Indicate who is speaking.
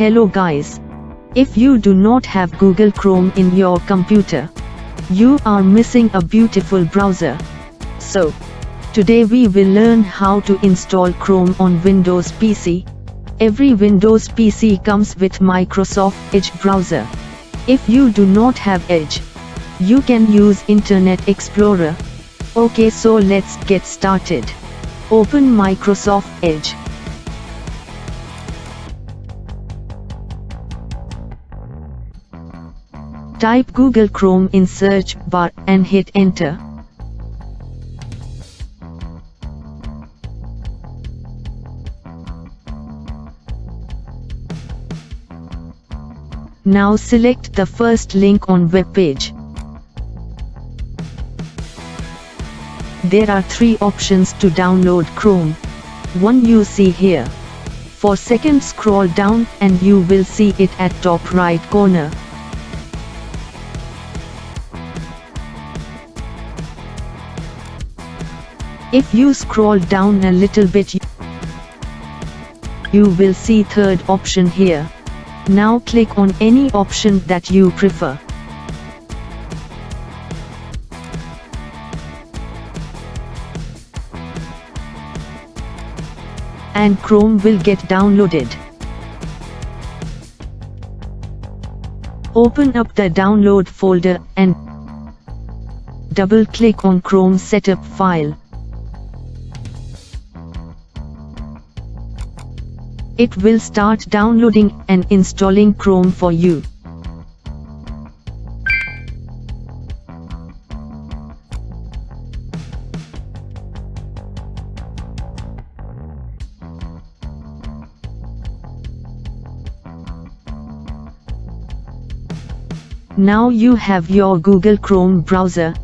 Speaker 1: Hello guys. If you do not have Google Chrome in your computer, you are missing a beautiful browser. So, today we will learn how to install Chrome on Windows PC. Every Windows PC comes with Microsoft Edge browser. If you do not have Edge, you can use Internet Explorer. Okay, so let's get started. Open Microsoft Edge. Type Google Chrome in search bar and hit enter. Now select the first link on web page. There are 3 options to download Chrome. One you see here. For second, scroll down and you will see it at top right corner. If you scroll down a little bit, you will see third option here. Now click on any option that you prefer. And Chrome will get downloaded. Open up the download folder and double-click on Chrome setup file. It will start downloading and installing Chrome for you. Now you have your Google Chrome browser.